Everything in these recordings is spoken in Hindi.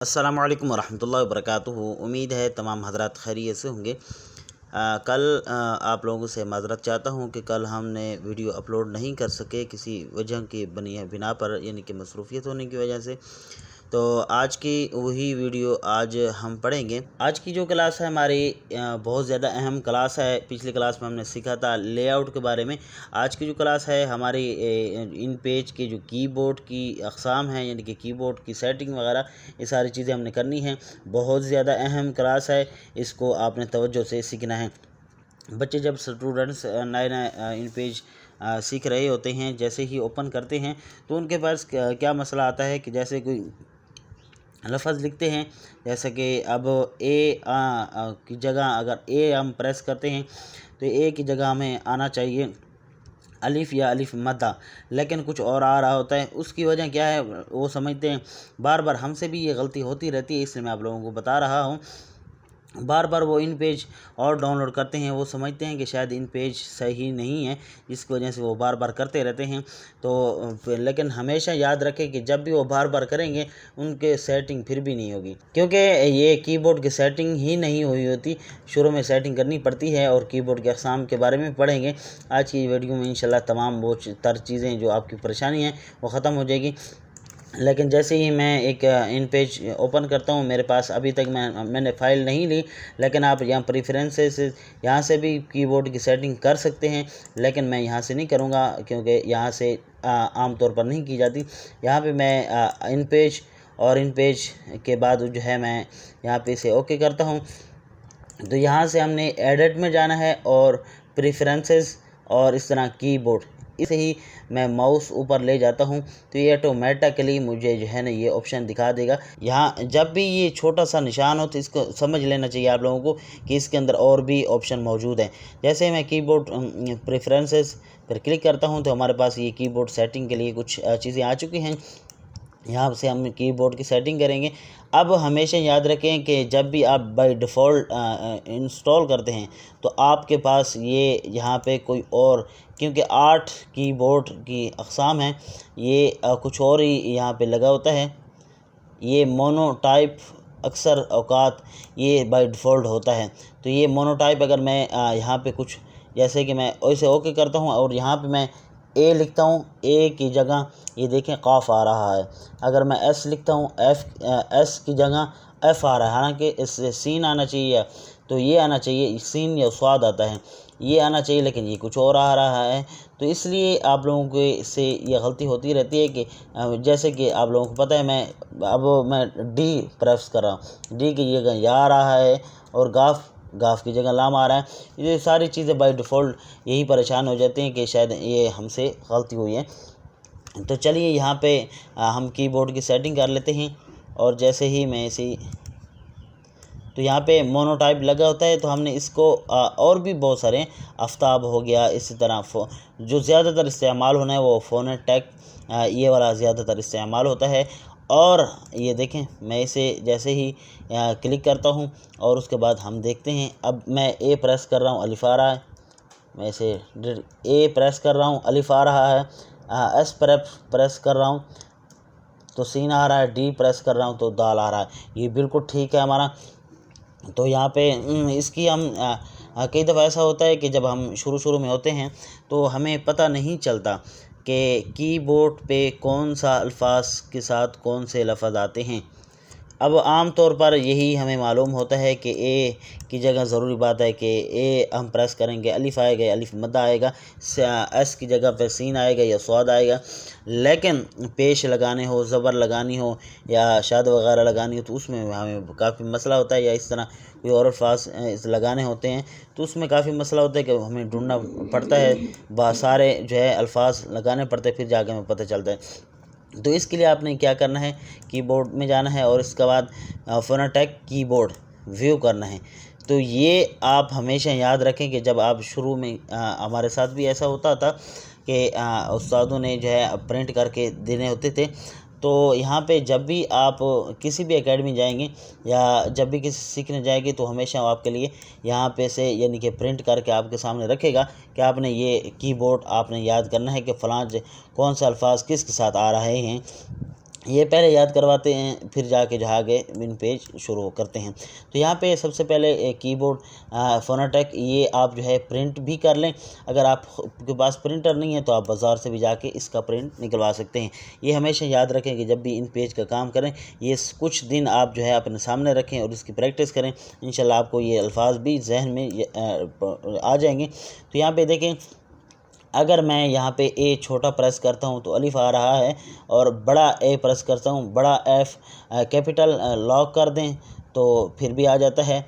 अस्सलामु अलैकुम वरहमतुल्लाहि वबरकातुहू। उम्मीद है तमाम हज़रात खैरियत से होंगे। कल आप लोगों से माज़रत चाहता हूँ कि कल हमने वीडियो अपलोड नहीं कर सके किसी वजह की बिना पर, यानी कि मसरूफ़ियत होने की वजह से। तो आज की वही वीडियो आज हम पढ़ेंगे। आज की जो क्लास है हमारी बहुत ज़्यादा अहम क्लास है। पिछली क्लास में हमने सीखा था लेआउट के बारे में। आज की जो क्लास है हमारी इन पेज के जो कीबोर्ड की अक़साम हैं, यानी कि कीबोर्ड की सेटिंग वगैरह, ये सारी चीज़ें हमने करनी हैं। बहुत ज़्यादा अहम क्लास है, इसको आपने तवज्जो से सीखना है। बच्चे जब स्टूडेंट्स नए नए इन पेज सीख रहे होते हैं, जैसे ही ओपन करते हैं तो उनके पास क्या मसला आता है कि जैसे कोई लफ्ज़ लिखते हैं, जैसे कि अब ए की जगह अगर ए हम प्रेस करते हैं तो ए की जगह हमें आना चाहिए अलिफ़ या अलिफ़ मद्दा, लेकिन कुछ और आ रहा होता है। उसकी वजह क्या है वो समझते हैं। बार बार हमसे भी ये गलती होती रहती है, इसलिए मैं आप लोगों को बता रहा हूँ। बार बार वो इन पेज और डाउनलोड करते हैं, वो समझते हैं कि शायद इन पेज सही नहीं है, जिसकी वजह से वो बार बार करते रहते हैं। तो लेकिन हमेशा याद रखें कि जब भी वो बार बार करेंगे उनके सेटिंग फिर भी नहीं होगी, क्योंकि ये कीबोर्ड की सेटिंग ही नहीं हुई होती। शुरू में सेटिंग करनी पड़ती है और कीबोर्ड के अक़साम के बारे में पढ़ेंगे आज की वीडियो में। इंशाल्लाह तमाम वो चीज़ें जो आपकी परेशानी है वो ख़त्म हो जाएगी। लेकिन जैसे ही मैं एक इन पेज ओपन करता हूँ, मेरे पास अभी तक मैंने फ़ाइल नहीं ली, लेकिन आप यहाँ प्रेफरेंसेस यहाँ से भी कीबोर्ड की सेटिंग कर सकते हैं, लेकिन मैं यहाँ से नहीं करूँगा क्योंकि यहाँ से आम तौर पर नहीं की जाती। यहाँ पे मैं इन पेज और इन पेज के बाद जो है मैं यहाँ पे इसे ओके करता हूँ। तो यहाँ से हमने एडिट में जाना है और प्रेफरेंसेस और इस तरह कीबोर्ड, इसे ही मैं माउस ऊपर ले जाता हूँ तो ये ऑटोमेटिकली मुझे जो है ना ये ऑप्शन दिखा देगा। यहाँ जब भी ये छोटा सा निशान हो तो इसको समझ लेना चाहिए आप लोगों को कि इसके अंदर और भी ऑप्शन मौजूद हैं। जैसे मैं कीबोर्ड प्रेफरेंसेस पर क्लिक करता हूँ तो हमारे पास ये कीबोर्ड सेटिंग के लिए कुछ चीज़ें आ चुकी हैं। यहाँ से हम कीबोर्ड की सेटिंग करेंगे। अब हमेशा याद रखें कि जब भी आप बाय डिफ़ॉल्ट इंस्टॉल करते हैं तो आपके पास ये यहाँ पे कोई और, क्योंकि 8 कीबोर्ड की अक़साम हैं, ये कुछ और ही यहाँ पे लगा होता है। ये मोनोटाइप अक्सर औक़ात ये बाय डिफ़ॉल्ट होता है। तो ये मोनोटाइप अगर मैं यहाँ पे कुछ, जैसे कि मैं इसे ओके करता हूँ और यहाँ पे मैं ए लिखता हूँ, ए की जगह ये देखें क़ाफ़ आ रहा है। अगर मैं एस लिखता हूँ, एस की जगह एफ़ आ रहा है, हालांकि इससे सीन आना चाहिए, तो ये आना चाहिए सीन या स्वाद आता है, ये आना चाहिए, लेकिन ये कुछ और आ रहा है। तो इसलिए आप लोगों के से ये गलती होती रहती है कि जैसे कि आप लोगों को पता है मैं डी प्रेस कर रहा हूँ, डी की जगह या आ रहा है और गाफ की जगह लाम आ रहा है। ये सारी चीज़ें बाय डिफ़ॉल्ट यही परेशान हो जाते हैं कि शायद ये हमसे गलती हुई है। तो चलिए यहाँ पे हम कीबोर्ड की सेटिंग कर लेते हैं। और जैसे ही मैं इसी, तो यहाँ पे मोनोटाइप लगा होता है, तो हमने इसको और भी बहुत सारे आफ्ताब हो गया, इसी तरह जो ज़्यादातर इस्तेमाल होना है वो फ़ोनेटेक, ये वाला ज़्यादातर इस्तेमाल होता है। और ये देखें मैं इसे जैसे ही क्लिक करता हूँ और उसके बाद हम देखते हैं, अब मैं ए प्रेस कर रहा हूँ, अलिफ़ आ रहा है, मैं इसे ए प्रेस कर रहा हूँ, अलिफ़ आ रहा है, एस प्रेस कर रहा हूँ तो सीन आ रहा है, डी प्रेस कर रहा हूँ तो दाल आ रहा है। ये बिल्कुल ठीक है हमारा। तो यहाँ पे इसकी हम कई दफ़ा ऐसा होता है कि जब हम शुरू में होते हैं तो हमें पता नहीं चलता कि कीबोर्ड पे कौन सा अल्फाज के साथ कौन से लफ्ज़ आते हैं। अब आम तौर पर यही हमें मालूम होता है कि ए की जगह ज़रूरी बात है कि ए हम प्रेस करेंगे, अलिफ़ आएगा या अलिफ़ मद्दा आएगा, एस की जगह पे सीन आएगा या स्वाद आएगा। लेकिन पेश लगाने हो, ज़बर लगानी हो या शाद वगैरह लगानी हो तो उसमें हमें काफ़ी मसला होता है, या इस तरह कोई और अल्फाज लगाने होते हैं तो उसमें काफ़ी मसला होता है कि हमें ढूंढना पड़ता है, सारे जो है अल्फाज लगाने पड़ते हैं, फिर जाके हमें पता चलता है। तो इसके लिए आपने क्या करना है, कीबोर्ड में जाना है और इसके बाद फ़ोनेटेक कीबोर्ड व्यू करना है। तो ये आप हमेशा याद रखें कि जब आप शुरू में हमारे साथ भी ऐसा होता था कि उस्तादों ने जो है प्रिंट करके देने होते थे। तो यहाँ पे जब भी आप किसी भी एकेडमी जाएंगे या जब भी किसी सीखने जाएंगे तो हमेशा आपके लिए यहाँ पे से यानी कि प्रिंट करके आपके सामने रखेगा कि आपने ये कीबोर्ड आपने याद करना है कि फ़लाँ कौन सा अल्फाज किस के साथ आ रहे हैं। ये पहले याद करवाते हैं, फिर जाके जहाँ आगे इन पेज शुरू करते हैं। तो यहाँ पे सबसे पहले कीबोर्ड फोनोटेक, ये आप जो है प्रिंट भी कर लें। अगर आपके पास प्रिंटर नहीं है तो आप बाज़ार से भी जाके इसका प्रिंट निकलवा सकते हैं। ये हमेशा याद रखें कि जब भी इन पेज का काम करें, ये कुछ दिन आप जो है अपने सामने रखें और इसकी प्रैक्टिस करें। इंशाल्लाह आपको ये अल्फाज भी जहन में आ जाएंगे। तो यहाँ पे देखें, अगर मैं यहाँ पे ए छोटा प्रेस करता हूँ तो अलिफ आ रहा है, और बड़ा ए प्रेस करता हूँ, बड़ा एफ़ कैपिटल लॉक कर दें तो फिर भी आ जाता है,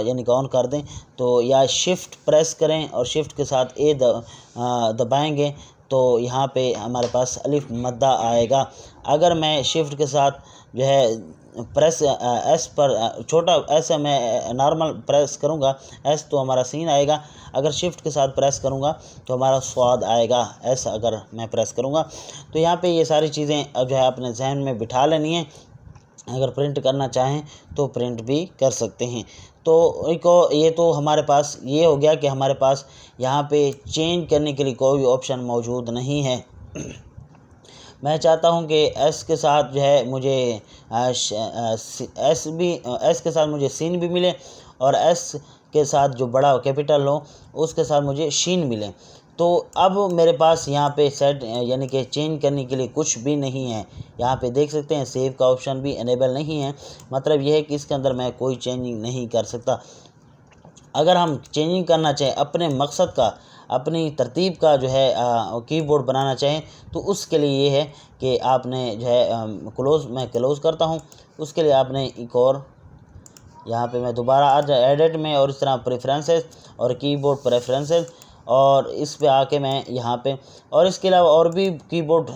यानी कि ऑन कर दें। तो या शिफ्ट प्रेस करें और शिफ्ट के साथ ए दबाएंगे तो यहाँ पे हमारे पास अलिफ मद्दा आएगा। अगर मैं शिफ्ट के साथ जो है प्रेस एस पर छोटा एस मैं नॉर्मल प्रेस करूँगा एस तो हमारा सीन आएगा। अगर शिफ्ट के साथ प्रेस करूँगा तो हमारा स्वाद आएगा एस अगर मैं प्रेस करूँगा। तो यहाँ पे ये सारी चीज़ें अब जो है अपने जहन में बिठा लेनी है। अगर प्रिंट करना चाहें तो प्रिंट भी कर सकते हैं। तो ये तो हमारे पास ये हो गया कि हमारे पास यहाँ पे चेंज करने के लिए कोई ऑप्शन मौजूद नहीं है। मैं चाहता हूं कि एस के साथ जो है मुझे एस के साथ मुझे सीन भी मिले, और एस के साथ जो बड़ा कैपिटल हो उसके साथ मुझे शीन मिले। तो अब मेरे पास यहाँ पे सेट यानी कि चेंज करने के लिए कुछ भी नहीं है। यहाँ पे देख सकते हैं सेव का ऑप्शन भी इनेबल नहीं है। मतलब यह है कि इसके अंदर मैं कोई चेंजिंग नहीं कर सकता। अगर हम चेंजिंग करना चाहें अपने मकसद का, अपनी तरतीब का जो है कीबोर्ड बनाना चाहें तो उसके लिए ये है कि आपने जो है मैं क्लोज़ करता हूँ। उसके लिए आपने एक और यहाँ पे मैं दोबारा आ जाए एडिट में और इस तरह प्रेफरेंसेस और कीबोर्ड प्रेफरेंसेस, और इस पे आके मैं यहाँ पे, और इसके अलावा और भी कीबोर्ड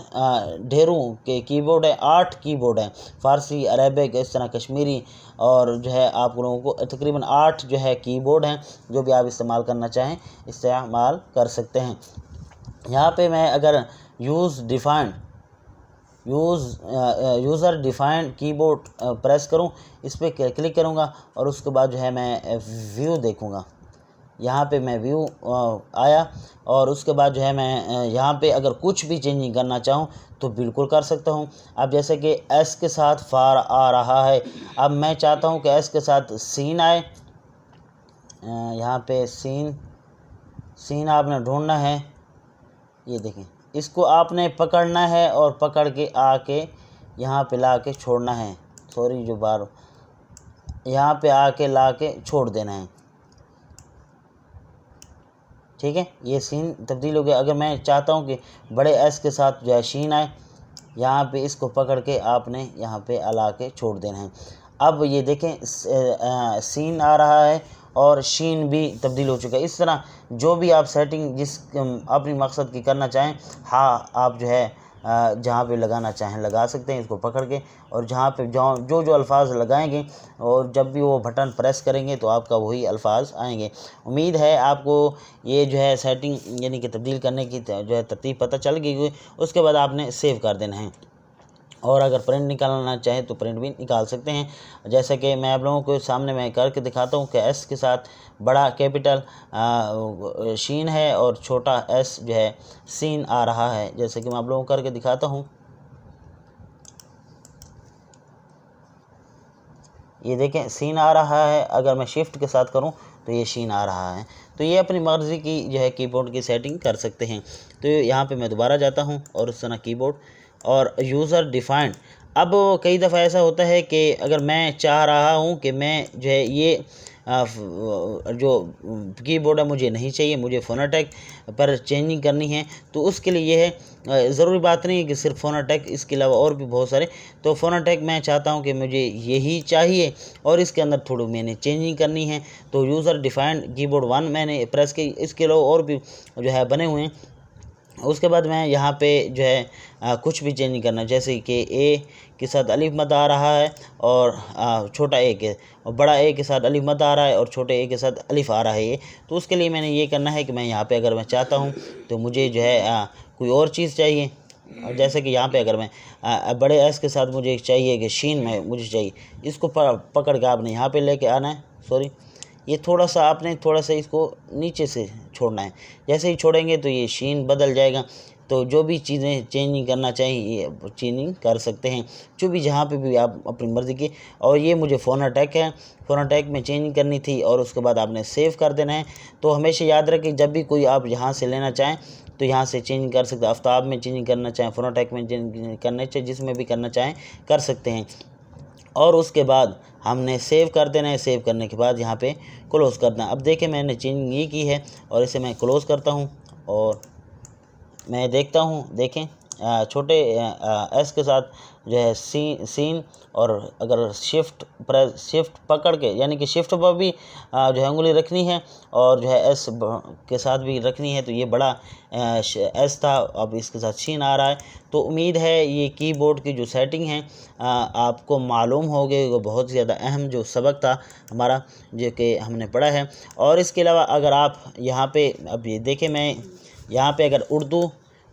ढेरों के कीबोर्ड है, 8 कीबोर्ड हैं, फ़ारसी, अरेबिक, इस तरह कश्मीरी, और जो है आप लोगों को तकरीबन 8 जो है कीबोर्ड हैं जो भी आप इस्तेमाल करना चाहें इस्तेमाल कर सकते हैं। यहाँ पे मैं अगर यूज़र डिफाइंड कीबोर्ड प्रेस करूँ, इस पर क्लिक करूँगा और उसके बाद जो है मैं व्यू देखूँगा। यहाँ पे मैं व्यू आया, और उसके बाद जो है मैं यहाँ पे अगर कुछ भी चेंजिंग करना चाहूँ तो बिल्कुल कर सकता हूँ। अब जैसे कि एस के साथ फार आ रहा है, अब मैं चाहता हूँ कि एस के साथ सीन आए। यहाँ पे सीन आपने ढूंढना है। ये देखें, इसको आपने पकड़ना है और पकड़ के आके यहाँ पे ला के छोड़ना है। सॉरी, जो बार यहाँ पे आके ला के छोड़ देना है। ठीक है, ये सीन तब्दील हो गया। अगर मैं चाहता हूँ कि बड़े एस के साथ जो है शीन आए, यहाँ पे इसको पकड़ के आपने यहाँ पे अला के छोड़ देना है। अब ये देखें सीन आ रहा है और शीन भी तब्दील हो चुका है। इस तरह जो भी आप सेटिंग जिस अपनी मकसद की करना चाहें, हाँ आप जो है जहाँ पे लगाना चाहें लगा सकते हैं इसको पकड़ के, और जहाँ पे जो अल्फाज लगाएंगे और जब भी वो बटन प्रेस करेंगे तो आपका वही अल्फाज आएंगे। उम्मीद है आपको ये जो है सेटिंग यानी कि तब्दील करने की जो है तरतीब पता चल गई। उसके बाद आपने सेव कर देना है, और अगर प्रिंट निकालना चाहें तो प्रिंट भी निकाल सकते हैं। जैसे कि मैं आप लोगों को सामने मैं करके दिखाता हूं कि एस के साथ बड़ा कैपिटल शीन है और छोटा एस जो है सीन आ रहा है। जैसे कि मैं आप लोगों को करके दिखाता हूं, ये देखें सीन आ रहा है। अगर मैं शिफ्ट के साथ करूं तो ये शीन आ रहा है। तो ये अपनी मर्ज़ी की जो है कीबोर्ड की सेटिंग कर सकते हैं। तो यहाँ पे मैं दोबारा जाता हूँ और उस तरह कीबोर्ड और यूज़र डिफाइंड। अब कई दफ़ा ऐसा होता है कि अगर मैं चाह रहा हूँ कि मैं जो है ये जो कीबोर्ड है मुझे नहीं चाहिए, मुझे फोनोटेक पर चेंजिंग करनी है, तो उसके लिए ये है, ज़रूरी बात नहीं है कि सिर्फ फोनोटेक, इसके अलावा और भी बहुत सारे। तो फोनोटेक मैं चाहता हूं कि मुझे यही चाहिए और इसके अंदर थोड़ी मैंने चेंजिंग करनी है, तो यूज़र डिफाइंड कीबोर्ड 1 मैंने प्रेस की। इसके अलावा और भी जो है बने हुए हैं। उसके बाद मैं यहाँ पे जो है कुछ भी चेंज नहीं करना, जैसे कि ए के साथ अलिफ मद आ रहा है और छोटा ए के और बड़ा ए के साथ अलिफ मद आ रहा है और छोटे ए के साथ अलिफ आ रहा है ये। तो उसके लिए मैंने ये करना है कि मैं यहाँ पे अगर मैं चाहता हूँ तो मुझे जो है कोई और चीज़ चाहिए, और जैसे कि यहाँ पे अगर मैं बड़े एस के साथ मुझे चाहिए कि शीन में मुझे चाहिए, इसको पकड़ के आपने यहाँ पे लेके आना है। सॉरी, ये थोड़ा सा आपने थोड़ा सा इसको नीचे से छोड़ना है। जैसे ही छोड़ेंगे तो ये शीन बदल जाएगा। तो जो भी चीज़ें चेंजिंग करना चाहिए चेंजिंग कर सकते हैं, जो भी जहाँ पे भी आप अपनी मर्ज़ी की। और ये मुझे फ़ोनाटेक है, फ़ोनाटेक में चेंजिंग करनी थी और उसके बाद आपने सेव कर देना है। तो हमेशा याद रखें, जब भी कोई आप यहाँ से लेना चाहें तो यहाँ से चेंजिंग कर सकते हैं। आफ्ताब में चेंजिंग करना चाहें, फ़ोनाटेक में चेंजिंग करना चाहें, जिसमें भी करना चाहें कर सकते हैं। और उसके बाद हमने सेव कर देना है। सेव करने के बाद यहाँ पे क्लोज़ करना है। अब देखें मैंने चेंजिंग ये की है और इसे मैं क्लोज़ करता हूँ और मैं देखता हूँ। देखें छोटे एस के साथ जो है सीन और अगर शिफ्ट पकड़ के, यानी कि शिफ्ट पर भी जो है उंगली रखनी है और जो है एस के साथ भी रखनी है। तो ये बड़ा एस था, अब इसके साथ शीन आ रहा है। तो उम्मीद है ये कीबोर्ड की जो सेटिंग है आपको मालूम हो गई। वो बहुत ज़्यादा अहम जो सबक था हमारा, जो कि हमने पढ़ा है। और इसके अलावा अगर आप यहाँ पे अब ये देखें, मैं यहाँ पे अगर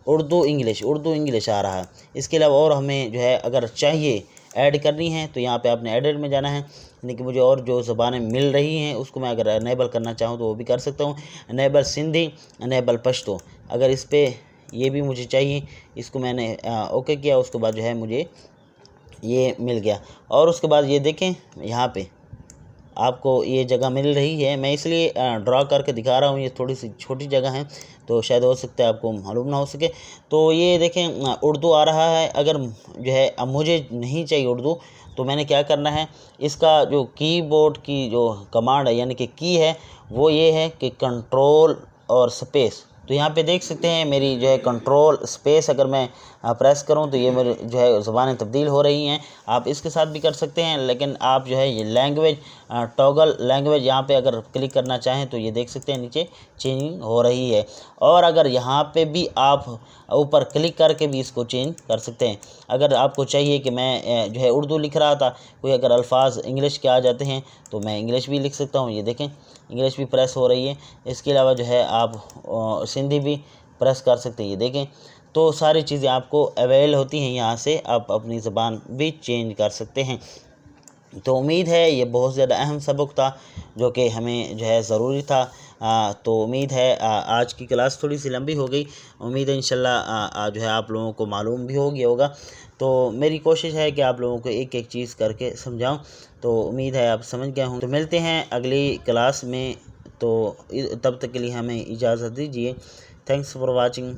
उर्दू इंग्लिश आ रहा है। इसके अलावा और हमें जो है अगर चाहिए ऐड करनी है तो यहाँ पे आपने एडिट में जाना है, यानी कि मुझे और जो ज़बानें मिल रही हैं उसको मैं अगर इनेबल करना चाहूँ तो वो भी कर सकता हूँ। इनेबल सिंधी, इनेबल पश्तो, अगर इस पर ये भी मुझे चाहिए, इसको मैंने ओके किया, उसके बाद जो है मुझे ये मिल गया। और उसके बाद ये देखें यहाँ पे आपको ये जगह मिल रही है। मैं इसलिए ड्रा करके दिखा रहा हूँ, ये थोड़ी सी छोटी जगह है तो शायद हो सकता है आपको मालूम ना हो सके। तो ये देखें उर्दू आ रहा है। अगर जो है अब मुझे नहीं चाहिए उर्दू, तो मैंने क्या करना है, इसका जो कीबोर्ड की जो कमांड है, यानी कि की है, वो ये है कि कंट्रोल और स्पेस। तो यहाँ पे देख सकते हैं मेरी जो है कंट्रोल स्पेस अगर मैं प्रेस करूँ तो ये मेरे जो है ज़बानें तब्दील हो रही हैं। आप इसके साथ भी कर सकते हैं, लेकिन आप जो है ये लैंग्वेज टॉगल लैंग्वेज यहाँ पे अगर क्लिक करना चाहें तो ये देख सकते हैं नीचे चेंजिंग हो रही है। और अगर यहाँ पे भी आप ऊपर क्लिक करके भी इसको चेंज कर सकते हैं। अगर आपको चाहिए कि मैं जो है उर्दू लिख रहा था, कोई अगर अल्फाज इंग्लिश के आ जाते हैं तो मैं इंग्लिश भी लिख सकता हूँ। ये देखें इंग्लिश भी प्रेस हो रही है। इसके अलावा जो है आप सिंधी भी प्रेस कर सकते हैं। ये देखें, तो सारी चीज़ें आपको अवेल होती हैं, यहाँ से आप अपनी ज़बान भी चेंज कर सकते हैं। तो उम्मीद है ये बहुत ज़्यादा अहम सबक था जो कि हमें जो है ज़रूरी था। तो उम्मीद है आज की क्लास थोड़ी सी लंबी हो गई। उम्मीद है इंशाल्लाह जो है आप लोगों को मालूम भी हो गया होगा। तो मेरी कोशिश है कि आप लोगों को एक एक चीज़ करके समझाऊं। तो उम्मीद है आप समझ गए हों। तो मिलते हैं अगली क्लास में, तो तब तक के लिए हमें इजाज़त दीजिए। Thanks for watching.